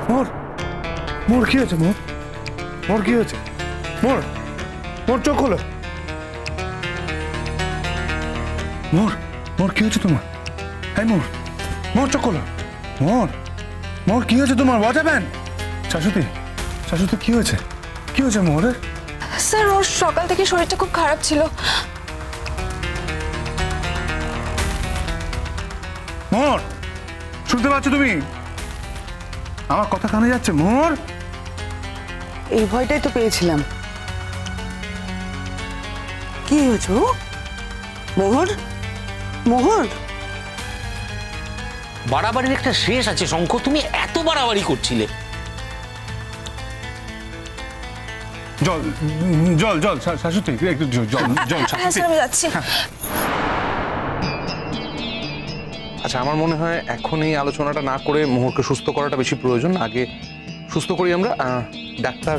মোর মোর কি হয়েছে? মোর মোর কি হয়েছে? মোর মোর চোখ খোলো। মোর মোর কি হয়েছে তোমার? এই মোর মোর চোখ খোলো। মোর মোর কি হয়েছে তোমার? What happened? শাশুড়ি শাশুড়ি কি হয়েছে? কি হয়েছে মোরের? স্যার ওর সকাল থেকে শরীরটা খুব খারাপ ছিল। মোর শুনতে পাচ্ছ তুমি? আমার কথা কানে যাচ্ছে? মোর এই ভয়টাই তো পেয়েছিলাম। কি হয়েছে? মোহর মোহর বাড়াবাড়ির একটা শেষ আছে শঙ্খ। তুমি এত বাড়াবাড়ি করছিলে। জল জল জল শাশুড়ি একটু জল জল। হ্যাঁ স্যার আমি যাচ্ছি। আচ্ছা, আমার মনে হয় এখন এই আলোচনাটা না করে মোহরকে সুস্থ করাটা বেশি প্রয়োজন। আগে সুস্থ করি আমরা। ডাক্তার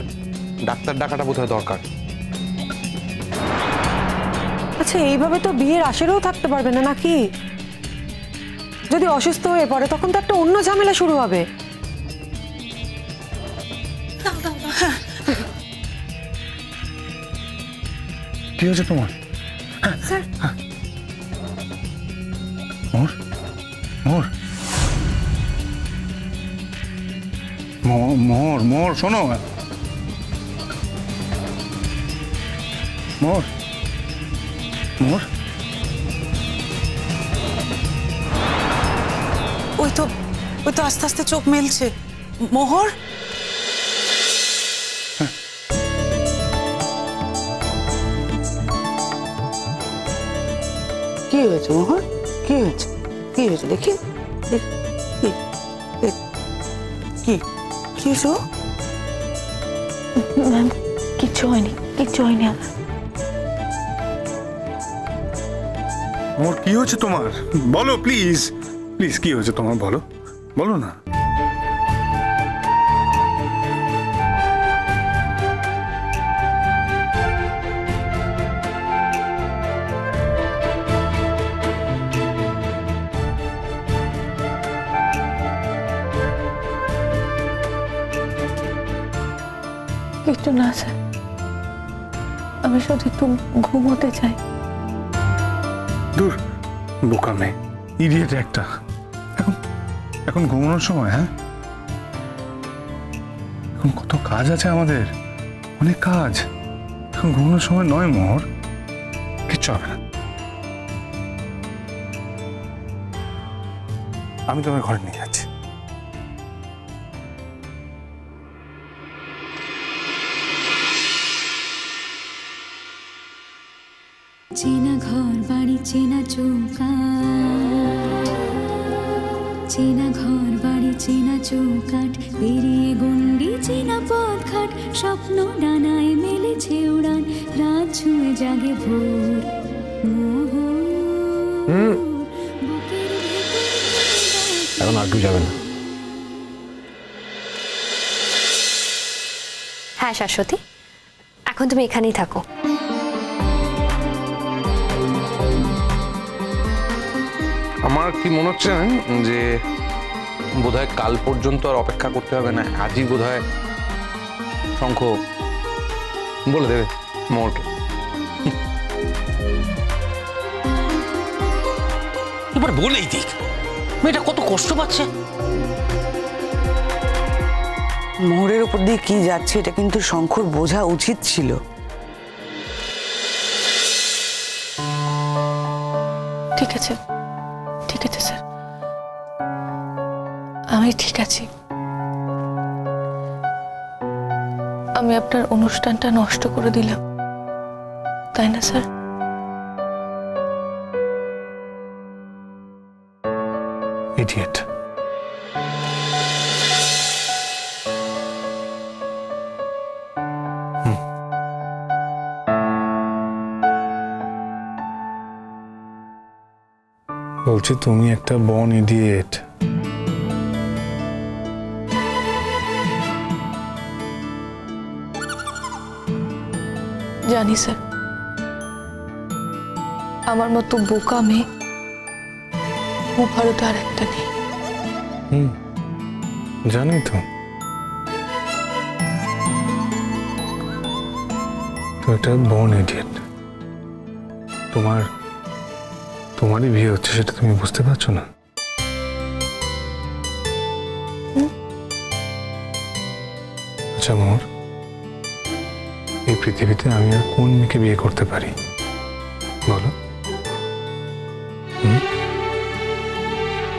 ডাক্তার ডাকাটা বোধহয় দরকার। আচ্ছা, এইভাবে তো বিয়ের আশারও থাকতে পারবে না নাকি? যদি অসুস্থ হয়ে পড়ে তখন তো একটা অন্য ঝামেলা শুরু হবে। কি হয়েছে তোমার? স্যার মোর মোর মোর মোর শোনো। মোর মোর ওই তো আস্তে আস্তে চোখ মেলছে। মোহর কি হয়েছে? মোহর কি হয়েছে? কি হয়েছে দেখি কি কি কি হয়েছে? ম্যাম কিচ্ছু হয়নি, কিচ্ছু হয়নি আমার। মোর কি হয়েছে তোমার? বলো প্লিজ প্লিজ, কি হয়েছে তোমার? বলো বলো না। কিছু না স্যার, আমি শুধু একটু ঘুমোতে চাই। দূর বোকা মেয়ে, ইডিয়েট একটা। এখন এখন ঘুমানোর সময়? হ্যাঁ, এখন কত কাজ আছে আমাদের, অনেক কাজ। এখন ঘুমানোর সময় নয় মোহর, কিচ্ছু হবে না। আমি তোমার ঘরে নিয়ে যাচ্ছি। চেনা ঘর বাড়ি চেনা চৌকাঠ, চেনা ঘর বাড়ি চেনা চৌকাঠ, পেরিয়ে গন্ডি চেনা পথঘাট, স্বপ্ন ডানায় মেলেছে উড়ান, রাত ছুঁয়ে জাগে ভোর। এখন আর কেউ যাবে না। হ্যাঁ শাশ্বতী, এখন তুমি এখানেই থাকো। আমার কি মনে হচ্ছে যে বোধহয় কাল পর্যন্ত আর অপেক্ষা করতে হবে না। আজই বোধহয় শঙ্খ বলে দেবে মোহরকে। এবার বলেই দিক, মেয়েটা কত কষ্ট পাচ্ছে। মোহরের উপর দিয়ে কি যাচ্ছে এটা কিন্তু শঙ্কর বোঝা উচিত ছিল। ঠিক আছে ঠিক আছে স্যার, আমি ঠিক আছি। আমি আপনার অনুষ্ঠানটা নষ্ট করে দিলাম, তাই না স্যার? ইডিয়েট। বলছি তুমি একটা বন ইডিয়েট। জানি স্যার, আমার মতো বোকা মেয়ে ভারতে আর একটা নেই। জানি তো, তুমি একটা বর্ন ইডিয়েট। তোমারই বিয়ে হচ্ছে সেটা তুমি বুঝতে পারছো না? আচ্ছা মোর, এই পৃথিবীতে আমি আর কোন মেয়েকে বিয়ে করতে পারি বলো?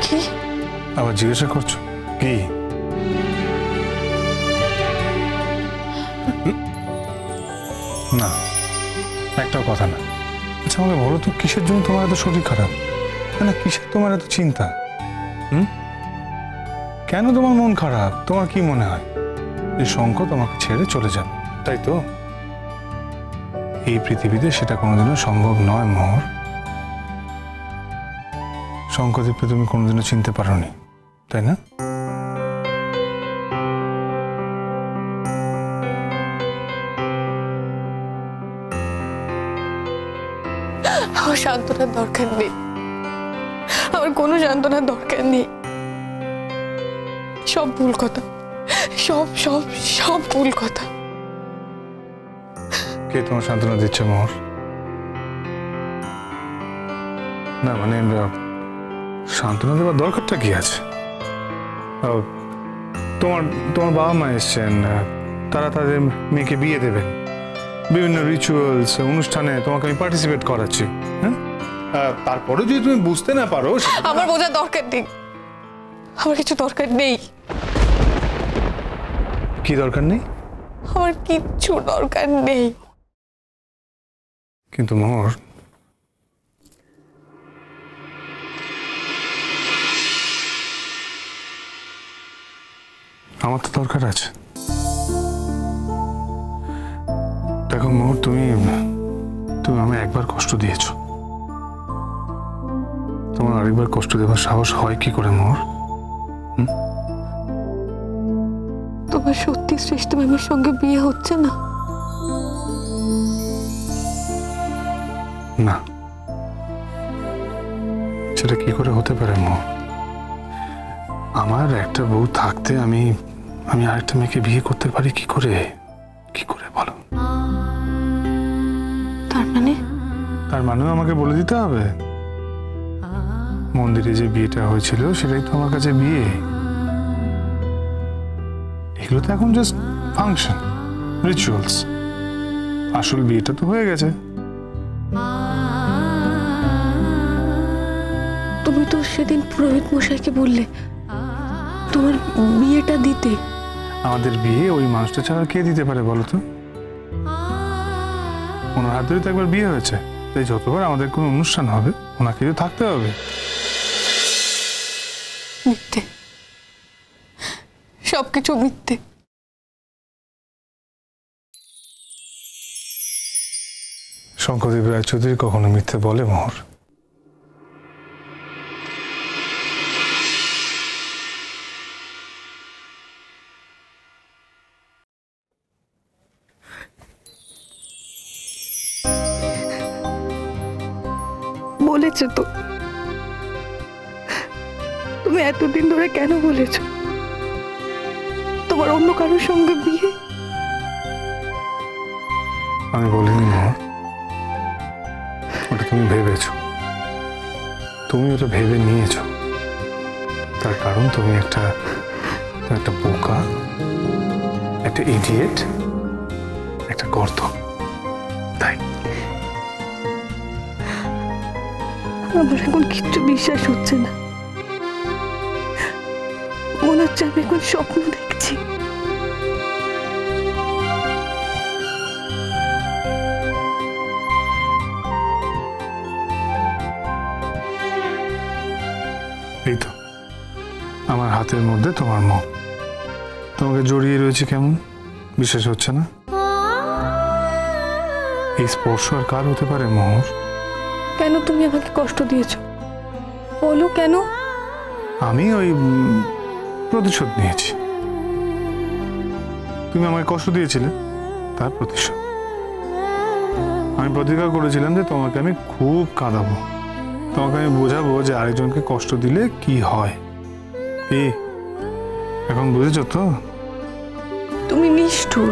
কি আবার জিজ্ঞাসা করছো কি? না, একটাও কথা না। আচ্ছা আমাকে বলো তো, কিসের জন্য তোমার এত শরীর খারাপ? না কিসের তোমার এত চিন্তা? কেন তোমার মন খারাপ? তোমার কি মনে হয় যে শঙ্খ তোমাকে ছেড়ে চলে যাবে, তাই তো? এই পৃথিবীতে সেটা কোনোদিনও সম্ভব নয় মোহর। শঙ্খদীপকে তুমি কোনোদিনও চিনতে পারোনি, তাই না? আমার সান্ত্বনার দরকার নেই, আমার কোনো সান্ত্বনার দরকার নেই। সব ভুল কথা, সব সব সব ভুল কথা। কে তোমার সান্ত্বনা দিচ্ছে মোহর? না মানে সান্ত্বনা দেওয়ার দরকারটা কি আছে? তোমার বাবা মা এসছেন, তারা তাদের মেয়েকে বিয়ে দেবেন, বিভিন্ন রিচুয়ালস অনুষ্ঠানে তোমাকে আমি পার্টিসিপেট করাচ্ছি। হ্যাঁ, তারপরে যদি তুমি বুঝতে না পারো। আমার বোঝার দরকার নেই, আমার কিছু দরকার নেই। কি দরকার নেই? আমার কিচ্ছু দরকার নেই। কিন্তু মোহর, আমার তো দরকার আছে। দেখো মোহর, তুমি আমায় একবার কষ্ট দিয়েছো, তোমার আরেকবার কষ্ট দেওয়ার সাহস হয় কি করে মোহর? তোমার সত্যি শ্রেষ্ঠ ম্যামের সঙ্গে বিয়ে হচ্ছে না? না, সেটা কি করে হতে পারে মোহর? আমার একটা বউ থাকতে আমি আরেকটা মেয়েকে বিয়ে করতে পারি কি করে? কি করে বলো? তার মানে আমাকে বলে দিতে হবে মন্দিরে যে বিয়েটা হয়েছিল সেটাই তো আমার কাছে বিয়ে। এগুলো তো এখন জাস্ট ফাংশন, রিচুয়ালস। আসল বিয়েটা তো হয়ে গেছে। তুমি তো সেদিন পুরোহিত মশাইকে বললে তোমার বিয়েটা দিতে। আমাদের বিয়ে ওই মানুষটা ছাড়া কে দিতে পারে বলো তো? ওনার হাত ধরে তো একবার বিয়ে হয়েছে, তাই যতবার আমাদের কোনো অনুষ্ঠান হবে ওনাকে তো থাকতে হবে। মিথ্যে, সবকিছু মিথ্যে। শঙ্করদেব রায়চৌধুরী কখনো মিথ্যে বলে মোহর? বলেছো তো, তুমি এতদিন ধরে কেন বলেছো তোমার অন্য কারোর সঙ্গে বিয়ে? আমি বলিনি মোহর, ওটা তুমি ভেবেছো, তুমি ওটা ভেবে নিয়েছো। তার কারণ তুমি একটা বোকা, একটা ইডিয়েট, একটা গর্ত, তাই। আমার এখন কিচ্ছু বিশ্বাস হচ্ছে না, মনে হচ্ছে আমি এখন স্বপ্ন দেখছি। এই তো আমার হাতের মধ্যে তোমার মুখ, তোমাকে জড়িয়ে রয়েছে, কেমন বিশ্বাস হচ্ছে না? এই স্পর্শ আর কার হতে পারে মোহর? কেন তুমি আমাকে কষ্ট দিয়েছো বলো, কেন? আমি ওই প্রতিশোধ নিয়েছি। তুমি আমাকে কষ্ট দিয়েছিলে, তার প্রতিশোধ। আমি প্রতিজ্ঞা করেছিলাম যে তোমাকে আমি খুব কাঁদাবো, তোমাকে আমি বোঝাবো যে আরেকজনকে কষ্ট দিলে কি হয়। এখন বুঝেছো তো? তুমি নিষ্ঠুর।